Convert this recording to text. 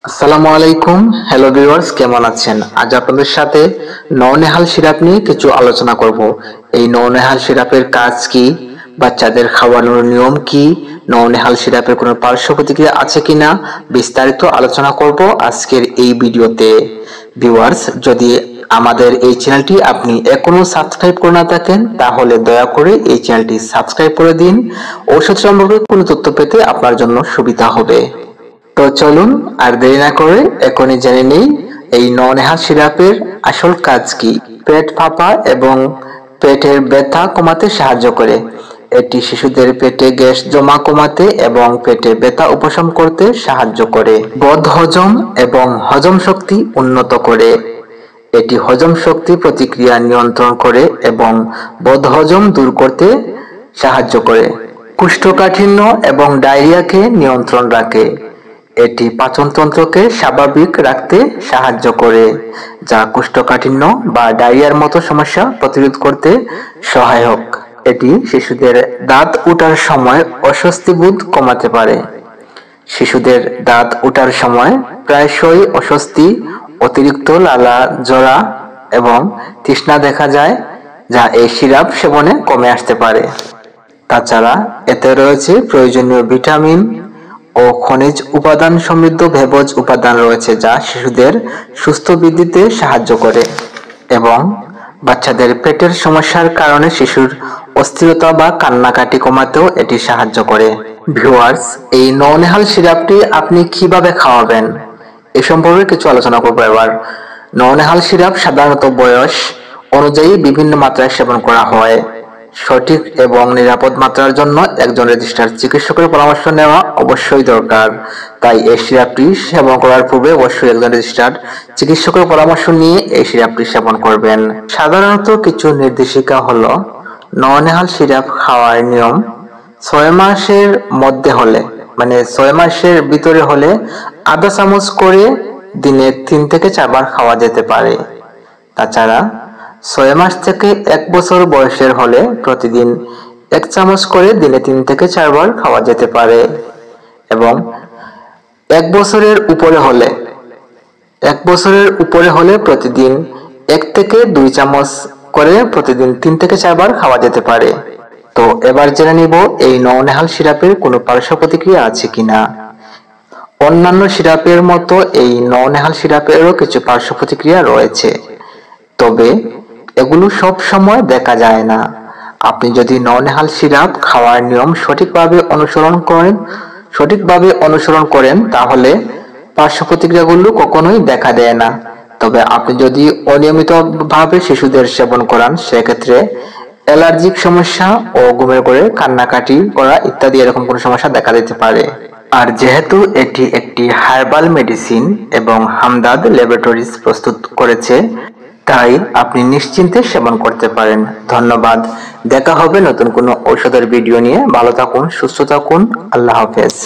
আসসালামু আলাইকুম। Hello viewers, কেমন আছেন? আজ আপনাদের সাথে নওনেহাল সিরাপ নিয়ে কিছু আলোচনা করব। এই নওনেহাল সিরাপের কাজ কি, বাচ্চাদের খাওয়ানোর নিয়ম কি, নওনেহাল সিরাপের কোনো পার্শ্ব প্রতিক্রিয়া আছে কিনা বিস্তারিত আলোচনা করব আজকের এই ভিডিওতে। ভিউয়ার্স, যদি আমাদের এই চ্যানেলটি আপনি এখনো সাবস্ক্রাইব করে না থাকেন তাহলে দয়া করে এই চ্যানেলটি সাবস্ক্রাইব করে দিন। ঔষধ সম্পর্কে কোনো তথ্য পেতে আপনার জন্য সুবিধা হবে। তো চলুন আর দেরি না করে এখনই জেনে নেই এই নওনেহাল সিরাপের আসল কাজ কি। পেট ফাঁপা এবং পেটের ব্যথা কমাতে সাহায্য করে। এটি শিশুদের পেটে গ্যাস জমা কমাতে এবং পেটে ব্যথা উপশম করতে সাহায্য করে। বদহজম এবং হজম শক্তি উন্নত করে। এটি হজম শক্তি প্রতিক্রিয়া নিয়ন্ত্রণ করে এবং বদহজম দূর করতে সাহায্য করে। কোষ্ঠকাঠিন্য এবং ডায়রিয়াকে নিয়ন্ত্রণ রাখে। এটি পাচনতন্ত্রকে স্বাভাবিক রাখতে সাহায্য করে, যা কোষ্ঠকাঠিন্য বা ডায়রিয়ার মতো সমস্যা প্রতিরোধ করতে সহায়ক। এটি শিশুদের দাঁত ওঠার সময় অস্বস্তি বোধ কমাতে পারে। শিশুদের দাঁত ওঠার সময় প্রায়শই অস্বস্তি, অতিরিক্ত লালা জড়া এবং তৃষ্ণা দেখা যায়, যা এই সিরাপ সেবনে কমে আসতে পারে। তাছাড়া এতে রয়েছে প্রয়োজনীয় ভিটামিন ও খনিজ উপাদান সমৃদ্ধ ভেষজ উপাদান রয়েছে, যা শিশুদের সুস্থ বৃদ্ধিতে সাহায্য করে এবং বাচ্চাদের পেটের সমস্যার কারণে শিশুর অস্থিরতা বা কান্নাকাটি কমাতেও এটি সাহায্য করে। ভিউয়ার্স, এই নওনেহাল সিরাপটি আপনি কিভাবে খাওয়াবেন এ সম্পর্কে কিছু আলোচনা করব এবার। নওনেহাল সিরাপ সাধারণত বয়স অনুযায়ী বিভিন্ন মাত্রায় সেবন করা হয়। সঠিক এবং নিরাপদ মাত্রার জন্য একজন রেজিস্টার্ড চিকিৎসকের পরামর্শ নেওয়া অবশ্যই দরকার। তাই এই সিরাপটি সেবন করার পূর্বে অবশ্যই একজন রেজিস্টার্ড চিকিৎসকের পরামর্শ নিয়ে এই সিরাপটি সেবন করবেন। সাধারণত কিছু নির্দেশিকা হলো, নওনেহাল সিরাপ খাওয়ার নিয়ম 6 মাসের মধ্যে হলে, মানে 6 মাসের ভিতরে হলে আধা চামচ করে দিনে 3 থেকে 4 বার খাওয়া যেতে পারে। তাছাড়া 6 মাস থেকে 1 বছর বয়সের হলে প্রতিদিন 1 চামচ করে দিনে 3 থেকে 4 বার খাওয়া যেতে পারে এবং 1 বছরের উপরে হলে প্রতিদিন 1 থেকে 2 চামচ করে প্রতিদিন 3 থেকে 4 বার খাওয়া যেতে পারে। তো এবার জেনে নিব এই নওনেহাল সিরাপের কোনো পার্শ্ব প্রতিক্রিয়া আছে কিনা। অন্যান্য সিরাপের মতো এই নওনেহাল সিরাপেরও কিছু পার্শ্ব প্রতিক্রিয়া রয়েছে, তবে এগুলো সব সময় দেখা যায় না। আপনি যদি নওনেহাল সিরাপ খাওয়ার নিয়ম সঠিকভাবে অনুসরণ করেন তাহলে পার্শ্ব প্রতিক্রিয়াগুলো কখনোই দেখা দেয় না। তবে আপনি যদি অনিয়মিতভাবে শিশুদের সেবন করান, সেক্ষেত্রে অ্যালার্জিক সমস্যা ও ঘুমের ঘোরে কান্নাকাটি করা ইত্যাদি এরকম কোনো সমস্যা দেখা দিতে পারে। আর যেহেতু এটি একটি হার্বাল মেডিসিন এবং হামদাদ ল্যাবরেটরিজ প্রস্তুত করেছে, তাই আপনি নিশ্চিন্তে সেবন করতে পারেন। ধন্যবাদ। দেখা হবে নতুন কোনো ঔষধের ভিডিও নিয়ে। ভালো থাকুন, সুস্থ থাকুন। আল্লাহ হাফেজ।